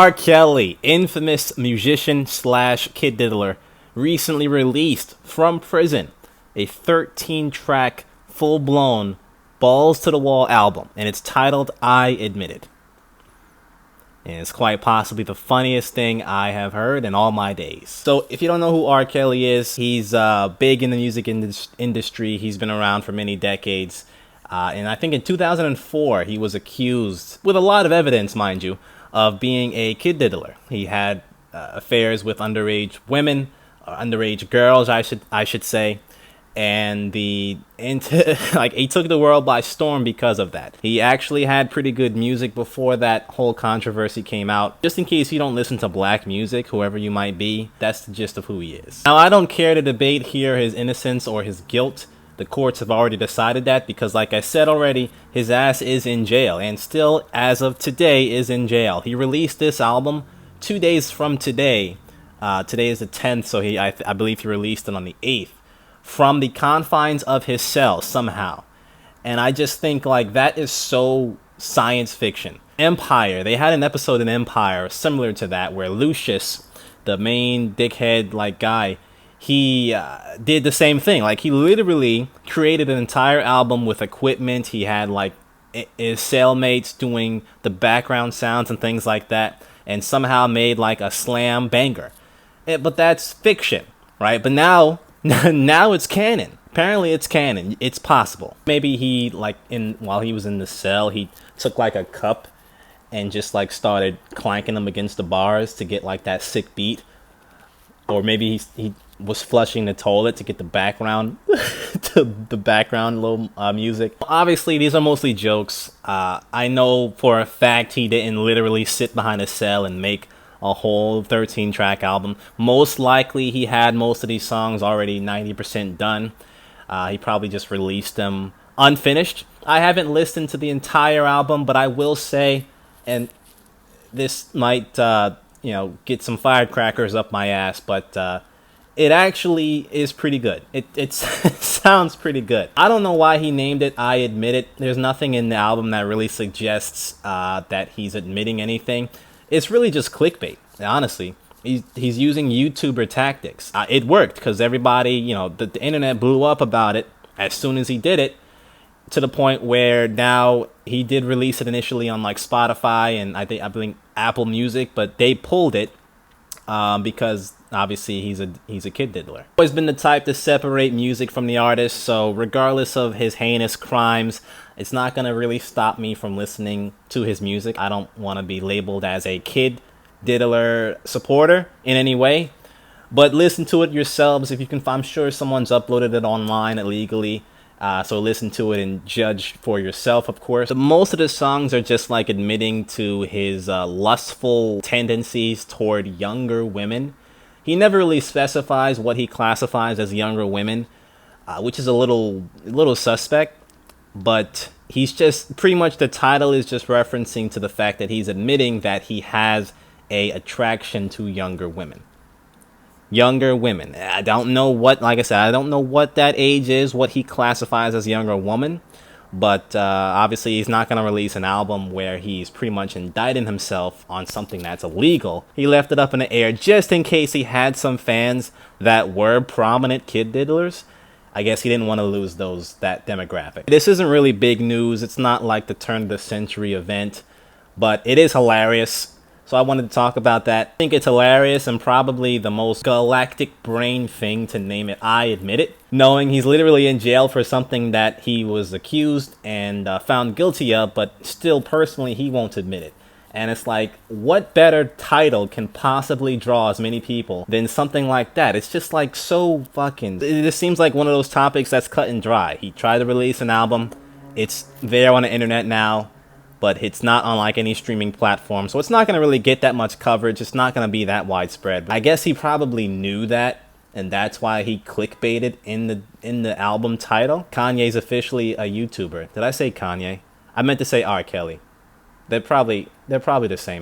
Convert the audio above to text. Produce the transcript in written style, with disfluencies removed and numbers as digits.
R. Kelly, infamous musician slash kid diddler, recently released from prison a 13-track, full-blown, balls to the wall album, and it's titled I Admit It. And it's quite possibly the funniest thing I have heard in all my days. So if you don't know who R. Kelly is, he's big in the music industry. He's been around for many decades. And I think in 2004, he was accused, with a lot of evidence, mind you, of being a kid diddler. He had affairs with underage women, or underage girls, I should say. And he took the world by storm because of that. He actually had pretty good music before that whole controversy came out. Just in case you don't listen to black music, whoever you might be, that's the gist of who he is. Now, I don't care to debate here his innocence or his guilt. The courts have already decided that because, like I said already, his ass is in jail and still, as of today, is in jail. He released this album 2 days from today. Today is the 10th, so I believe he released it on the 8th. From the confines of his cell somehow. And I just think like that is so science fiction. Empire, they had an episode in Empire similar to that where Lucius, the main dickhead like guy, he did the same thing. Like he literally created an entire album with equipment. He had like his cellmates doing the background sounds and things like that, and somehow made like a slam banger. But that's fiction, right? But now it's canon. Apparently it's canon. It's possible. Maybe he while he was in the cell, he took like a cup and just like started clanking them against the bars to get like that sick beat. Or maybe he was flushing the toilet to get the background the background little music. Obviously these are mostly jokes. I know for a fact he didn't literally sit behind a cell and make a whole 13-track album. Most likely he had most of these songs already 90% done. He probably just released them unfinished. I haven't listened to the entire album, but I will say, and this might get some firecrackers up my ass, but it actually is pretty good. It sounds pretty good. I don't know why he named it I Admit It. There's nothing in the album that really suggests that he's admitting anything. It's really just clickbait, honestly. He's using YouTuber tactics. It worked because everybody, the internet blew up about it as soon as he did it, to the point where now he did release it initially on like Spotify and I believe Apple Music, but they pulled it because obviously he's a kid diddler. Always been the type to separate music from the artist, so regardless of his heinous crimes, it's not going to really stop me from listening to his music. I don't want to be labeled as a kid diddler supporter in any way, but listen to it yourselves if you can. I'm sure someone's uploaded it online illegally, so listen to it and judge for yourself, of course. But most of the songs are just like admitting to his lustful tendencies toward younger women. He never really specifies what he classifies as younger women, which is a little suspect. But he's just pretty much, the title is just referencing to the fact that he's admitting that he has a attraction to younger women. Younger women. I don't know what, like I said, I don't know what that age is, what he classifies as younger woman. But obviously he's not going to release an album where he's pretty much indicting himself on something that's illegal. He left it up in the air just in case he had some fans that were prominent kid diddlers. I guess he didn't want to lose that demographic. This isn't really big news. It's not like the turn of the century event, but it is hilarious. So I wanted to talk about that. I think it's hilarious and probably the most galactic brain thing to name it I Admit It. Knowing he's literally in jail for something that he was accused and found guilty of, but still personally he won't admit it. And it's like, what better title can possibly draw as many people than something like that? It's just like so fucking... It just seems like one of those topics that's cut and dry. He tried to release an album. It's there on the internet now, but it's not on like any streaming platform. So it's not going to really get that much coverage. It's not going to be that widespread. I guess he probably knew that, and that's why he clickbaited in the album title. Kanye's officially a YouTuber. Did I say Kanye? I meant to say R. Kelly. They're probably the same.